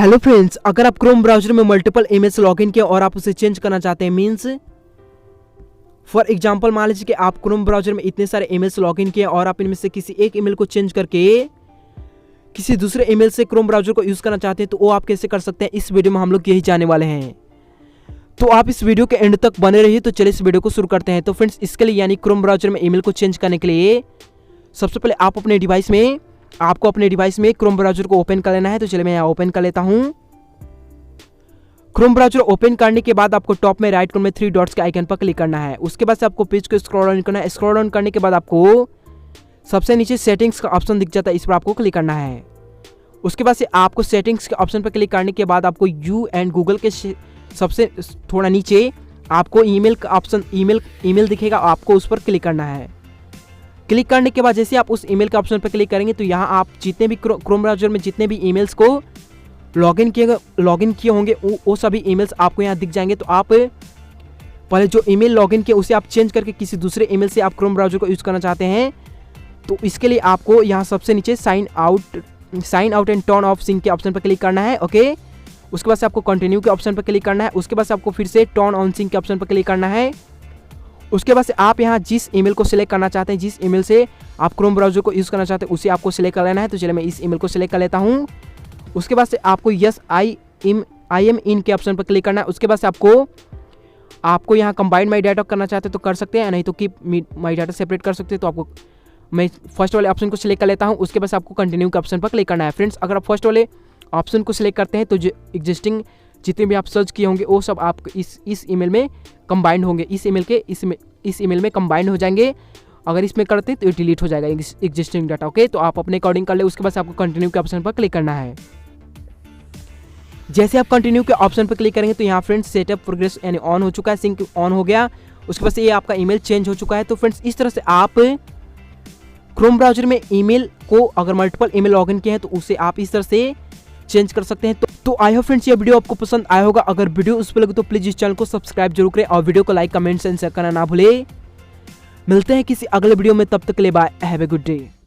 Hello friends, अगर आप Chrome browser में मल्टीपल ईमेल से लॉगिन किया और आप उसे चेंज करना चाहते हैं, मींस फॉर एग्जांपल मान लीजिए कि आप क्रोम ब्राउजर में इतने सारे ईमेल से लॉगिन किए और आप इनमें से किसी एक ईमेल को चेंज करके किसी दूसरे ईमेल से क्रोम ब्राउजर को यूज करना चाहते हैं, तो वो आप कैसे कर सकते हैं, इस वीडियो में हम लोग यही जानने वाले हैं। तो आप इस वीडियो के एंड तक बने रहिए। तो चलिए इस वीडियो को शुरू करते हैं। तो फ्रेंड्स, इसके लिए यानी क्रोम ब्राउजर में ईमेल को चेंज करने के लिए सबसे पहले आपको अपने डिवाइस में क्रोम ब्राउजर को ओपन कर लेना है। तो चलिए मैं यहाँ ओपन कर लेता हूँ। क्रोम ब्राउजर ओपन करने के बाद आपको टॉप में राइट कॉर्नर में 3 डॉट्स के आइकन पर क्लिक करना है। उसके बाद से आपको पेज को स्क्रॉल डाउन करना है। स्क्रॉल डाउन करने के बाद आपको सबसे नीचे सेटिंग्स का ऑप्शन दिख जाता है, इस पर आपको क्लिक करना है। उसके बाद से आपको सेटिंग्स के ऑप्शन पर क्लिक करने के बाद आपको यू एंड गूगल के सबसे थोड़ा नीचे आपको ईमेल का ऑप्शन ईमेल दिखेगा, आपको उस पर क्लिक करना है। क्लिक करने के बाद जैसे आप उस ईमेल के ऑप्शन पर क्लिक करेंगे तो यहाँ आप जितने भी क्रोम ब्राउजर में जितने भी ईमेल्स को लॉगिन किए होंगे वो सभी ईमेल्स आपको यहाँ दिख जाएंगे। तो आप पहले जो ईमेल लॉगिन किए उसे आप चेंज करके किसी दूसरे ईमेल से आप क्रोम ब्राउजर को यूज़ करना चाहते हैं, तो इसके लिए आपको यहाँ सबसे नीचे sign out and turn off sync के ऑप्शन पर क्लिक करना है। ओके, उसके बाद से आपको कंटिन्यू के ऑप्शन पर क्लिक करना है। उसके बाद से आपको फिर से टर्न ऑन सिंक के ऑप्शन पर क्लिक करना है। उसके बाद से आप यहाँ जिस ईमेल को सिलेक्ट करना चाहते हैं, जिस ईमेल से आप क्रोम ब्राउजर को यूज़ करना चाहते हैं, उसे आपको सिलेक्ट कर लेना है। तो चलिए मैं इस ईमेल को सिलेक्ट कर लेता हूँ। उसके बाद से आपको यस आई एम इन के ऑप्शन पर क्लिक करना है। उसके बाद से आपको यहाँ कंबाइन माई डाटा करना चाहते हैं तो कर सकते हैं, नहीं तो कीप माई डाटा सेपरेट कर सकते हैं। तो आपको मैं फर्स्ट वाले ऑप्शन को सिलेक्ट कर लेता हूँ। उसके बाद आपको कंटिन्यू के ऑप्शन पर क्लिक करना है। फ्रेंड्स, अगर आप फर्स्ट वाले ऑप्शन को सिलेक्ट करते हैं तो जो एग्जिस्टिंग जितने भी आप सर्च किए होंगे वो सब आप इस ईमेल में कंबाइंड होंगे, इस ईमेल में कंबाइंड हो जाएंगे। अगर इसमें करते हैं तो डिलीट हो जाएगा एग्जिस्टिंग डाटा। ओके, तो आप अपने अकॉर्डिंग कर ले। उसके बाद आपको कंटिन्यू के ऑप्शन पर क्लिक करना है। जैसे आप कंटिन्यू के ऑप्शन पर क्लिक करेंगे तो यहाँ फ्रेंड्स सेटअप प्रोग्रेस यानी ऑन हो चुका है, सिंक ऑन हो गया। उसके बाद से ये आपका ईमेल चेंज हो चुका है। तो फ्रेंड्स, इस तरह से आप क्रोम ब्राउजर में ईमेल को अगर मल्टीपल ईमेल लॉगिन किए हैं तो उसे आप इस तरह से चेंज कर सकते हैं। तो आई होप फ्रेंड्स ये वीडियो आपको पसंद आया होगा। अगर वीडियो उस पर लगे तो प्लीज इस चैनल को सब्सक्राइब जरूर करें और वीडियो को लाइक, कमेंट एंड शेयर करना ना भूले। मिलते हैं किसी अगले वीडियो में, तब तक के लिए bye, have a good day.